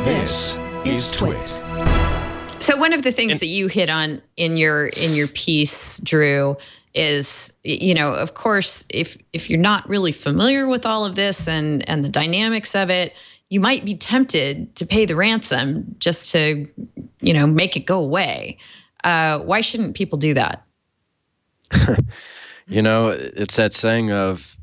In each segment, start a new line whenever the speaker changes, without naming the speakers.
This is TWiT.
So one of the things that you hit on in your piece, Drew, is, of course, if you're not really familiar with all of this and the dynamics of it, you might be tempted to pay the ransom just to, make it go away. Why shouldn't people do that?
It's that saying of,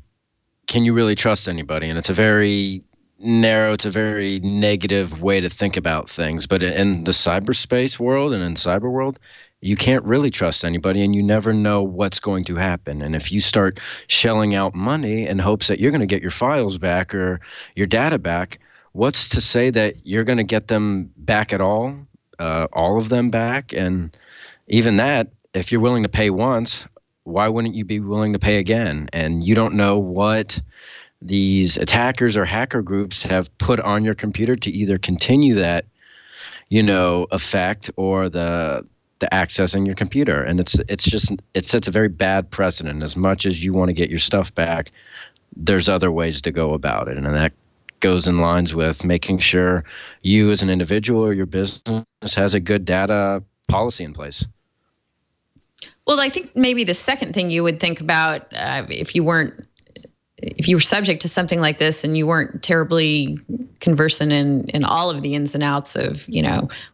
can you really trust anybody? And it's a very narrow, it's a very negative way to think about things. But in the cyberspace world and in cyber world, you can't really trust anybody, and you never know what's going to happen. And if you start shelling out money in hopes that you're going to get your files back or your data back, what's to say that you're going to get them back at all of them back? And even that, if you're willing to pay once, why wouldn't you be willing to pay again? And you don't know what these attackers or hacker groups have put on your computer to either continue that, effect or the accessing your computer. And it sets a very bad precedent. As much as you want to get your stuff back, there's other ways to go about it. And that goes in lines with making sure you as an individual or your business has a good data policy in place.
Well, I think maybe the second thing you would think about if you were subject to something like this and you weren't terribly conversant in all of the ins and outs of,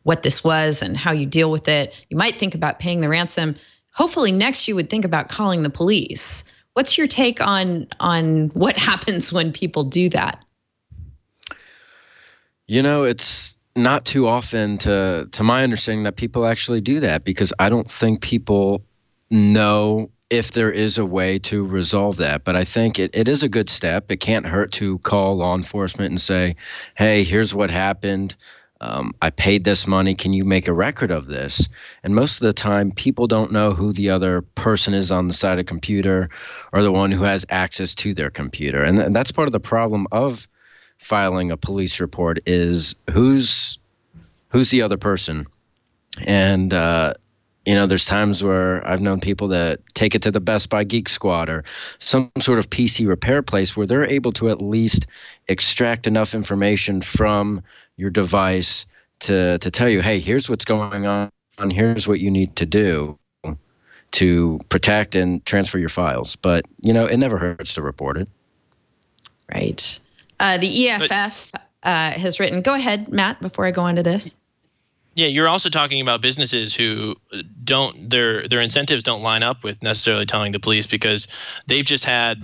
what this was and how you deal with it, you might think about paying the ransom. Hopefully next you would think about calling the police. What's your take on what happens when people do that?
It's not too often to my understanding that people actually do that, because I don't think people know if there is a way to resolve that. But I think it is a good step. It can't hurt to call law enforcement and say, hey, here's what happened. I paid this money. Can you make a record of this? And most of the time, people don't know who the other person is on the side of the computer or the one who has access to their computer. And that's part of the problem of filing a police report is who's the other person. And there's times where I've known people that take it to the Best Buy Geek Squad or some sort of PC repair place where they're able to at least extract enough information from your device to tell you, hey, here's what's going on, here's what you need to do to protect and transfer your files. But, it never hurts to report it.
Right. The EFF has written, go ahead, Matt, before I go on to this.
Yeah, you're also talking about businesses who their incentives don't line up with necessarily telling the police, because they've just had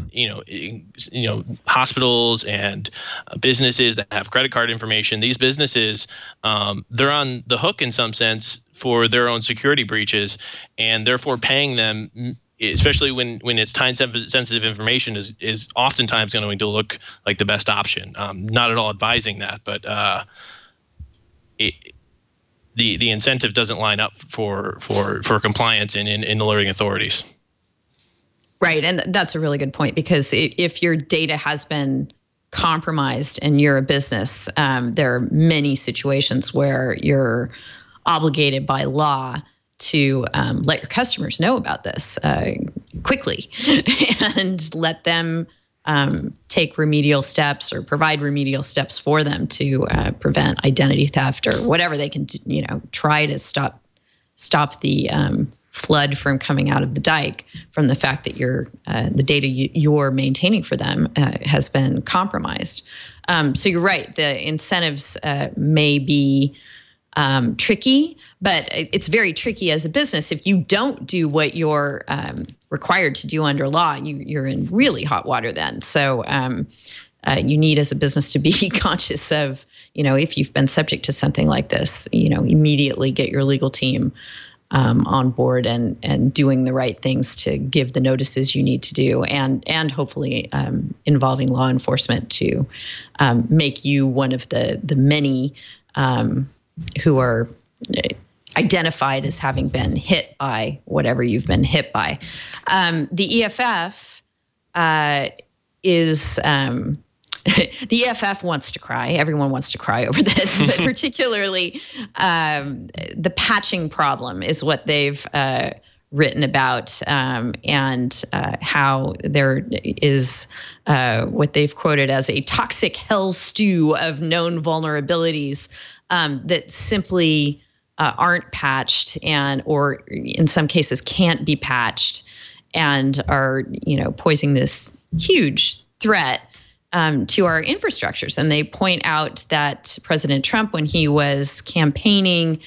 hospitals and businesses that have credit card information. These businesses, they're on the hook in some sense for their own security breaches, and therefore paying them, especially when it's time-sensitive information, is oftentimes going to look like the best option. Not at all advising that, but the incentive doesn't line up for compliance in alerting authorities.
Right, and that's a really good point, because if your data has been compromised and you're a business, there are many situations where you're obligated by law to let your customers know about this quickly and let them take remedial steps or provide remedial steps for them to prevent identity theft or whatever they can, try to stop the flood from coming out of the dike from the fact that the data you're maintaining for them has been compromised. So you're right. The incentives may be tricky, but it's very tricky as a business. If you don't do what you're required to do under law, you're in really hot water then. So you need as a business to be conscious of, if you've been subject to something like this, immediately get your legal team on board and doing the right things to give the notices you need to do, and hopefully involving law enforcement to make you one of the many who are identified as having been hit by whatever you've been hit by. The EFF is the EFF wants to cry. Everyone wants to cry over this, but particularly the patching problem is what they've written about, and how there is what they've quoted as a toxic hell stew of known vulnerabilities that simply aren't patched, or in some cases can't be patched, and are posing this huge threat to our infrastructures. And they point out that President Trump, when he was campaigning,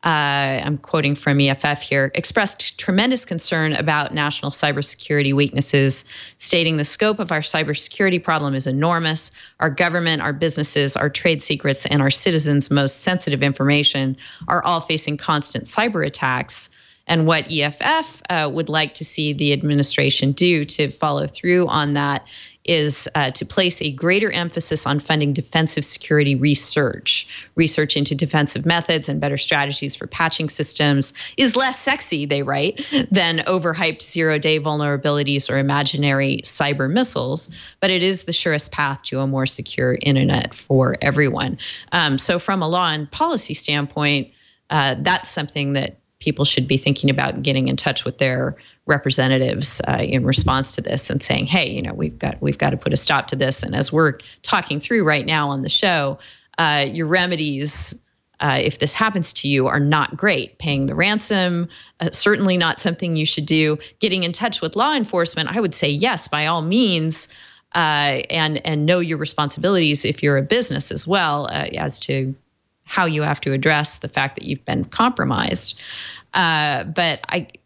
I'm quoting from EFF here, expressed tremendous concern about national cybersecurity weaknesses, stating the scope of our cybersecurity problem is enormous. Our government, our businesses, our trade secrets, and our citizens' most sensitive information are all facing constant cyber attacks. And what EFF would like to see the administration do to follow through on that is to place a greater emphasis on funding defensive security research. Research into defensive methods and better strategies for patching systems is less sexy, they write, than overhyped zero-day vulnerabilities or imaginary cyber missiles, but it is the surest path to a more secure internet for everyone. So from a law and policy standpoint, that's something that people should be thinking about, getting in touch with their representatives in response to this and saying, hey, we've got to put a stop to this. And as we're talking through right now on the show, your remedies, if this happens to you, are not great. Paying the ransom, certainly not something you should do. Getting in touch with law enforcement, I would say yes, by all means, and know your responsibilities if you're a business as well, as to how you have to address the fact that you've been compromised. But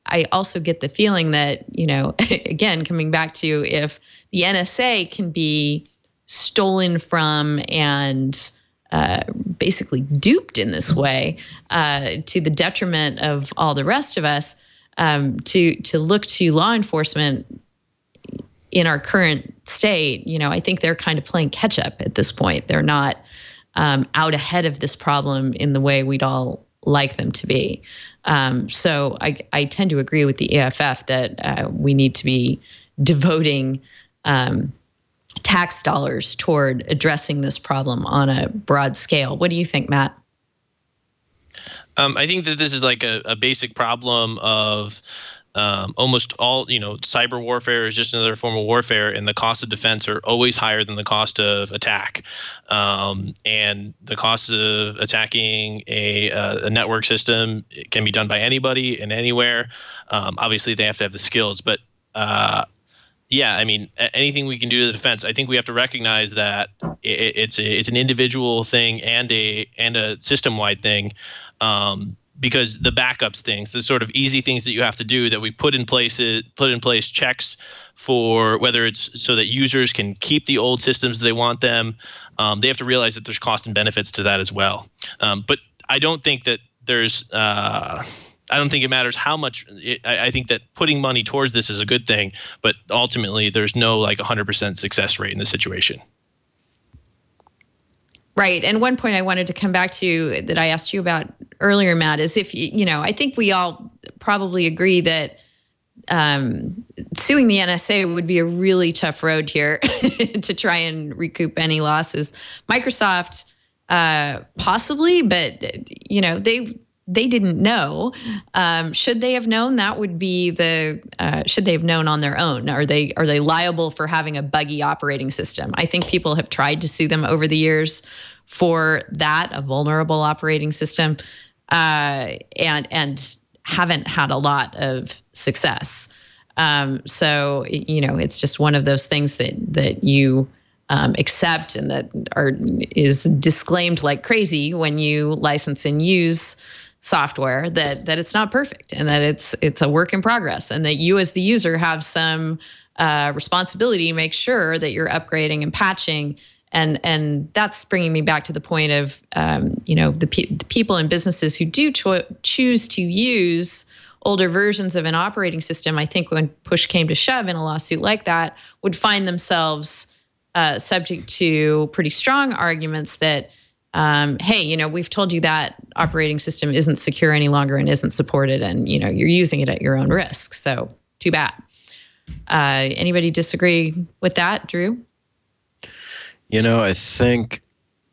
I also get the feeling that, again, coming back to, if the NSA can be stolen from and basically duped in this way, to the detriment of all the rest of us, to look to law enforcement in our current state, I think they're kind of playing catch up at this point. They're not out ahead of this problem in the way we'd all like them to be. So I tend to agree with the EFF that we need to be devoting tax dollars toward addressing this problem on a broad scale. What do you think, Matt?
I think that this is like a basic problem of almost all, cyber warfare is just another form of warfare, and the cost of defense are always higher than the cost of attack. And the cost of attacking a network system, it can be done by anybody and anywhere. Obviously, they have to have the skills, but anything we can do to the defense, I think we have to recognize that it's an individual thing and a system-wide thing. Because the backups things, the sort of easy things that you have to do that we put in place checks for, whether it's so that users can keep the old systems as they want them. They have to realize that there's cost and benefits to that as well. But I don't think that I don't think it matters how much. I think that putting money towards this is a good thing, but ultimately there's no 100% success rate in this situation.
Right. And one point I wanted to come back to that I asked you about earlier, Matt, is if, I think we all probably agree that suing the NSA would be a really tough road here to try and recoup any losses. Microsoft, possibly, but, they didn't know. Should they have known? That would be should they have known on their own? Are they liable for having a buggy operating system? I think people have tried to sue them over the years for that, a vulnerable operating system, and haven't had a lot of success. So, it's just one of those things that you accept and that is disclaimed like crazy when you license and use software, that it's not perfect and that it's a work in progress, and that you as the user have some responsibility to make sure that you're upgrading and patching. And that's bringing me back to the point of the people and businesses who do choose to use older versions of an operating system. I think when push came to shove in a lawsuit like that, would find themselves subject to pretty strong arguments that, hey, we've told you that operating system isn't secure any longer and isn't supported, and you're using it at your own risk. So too bad. Anybody disagree with that, Drew?
I think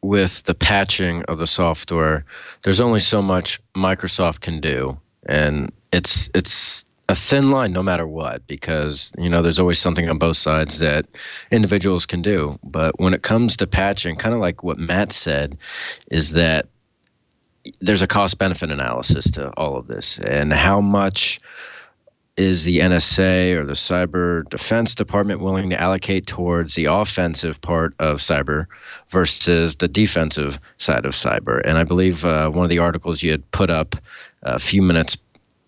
with the patching of the software, there's only so much Microsoft can do, and it's a thin line no matter what, because there's always something on both sides that individuals can do. But when it comes to patching, kind of like what Matt said, is that there's a cost benefit analysis to all of this, and how much is the NSA or the Cyber Defense Department willing to allocate towards the offensive part of cyber versus the defensive side of cyber. And I believe one of the articles you had put up a few minutes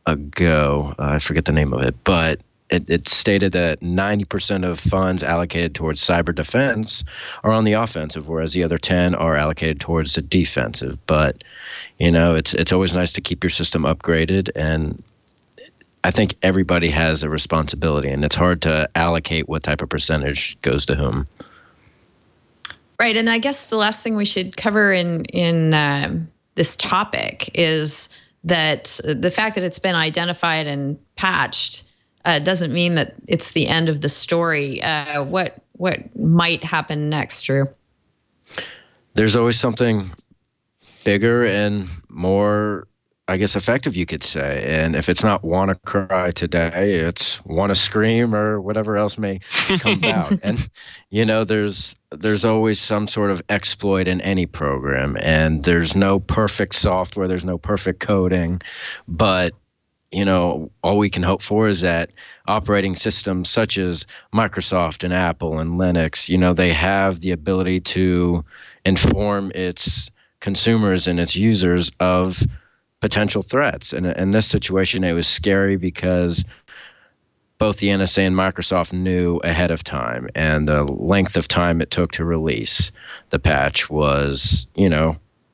ago, I forget the name of it, but it stated that 90% of funds allocated towards cyber defense are on the offensive, whereas the other 10 are allocated towards the defensive. But it's always nice to keep your system upgraded, and I think everybody has a responsibility, and it's hard to allocate what type of percentage goes to whom.
Right, and I guess the last thing we should cover in this topic is that the fact that it's been identified and patched doesn't mean that it's the end of the story. What might happen next, Drew?
There's always something bigger and more, I guess, effective, you could say. And if it's not WannaCry today, it's WannaScream or whatever else may come about. And there's always some sort of exploit in any program, and there's no perfect software, there's no perfect coding, but all we can hope for is that operating systems such as Microsoft and Apple and Linux, they have the ability to inform its consumers and its users of potential threats. And in this situation, it was scary because both the NSA and Microsoft knew ahead of time, and the length of time it took to release the patch was,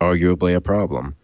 arguably a problem.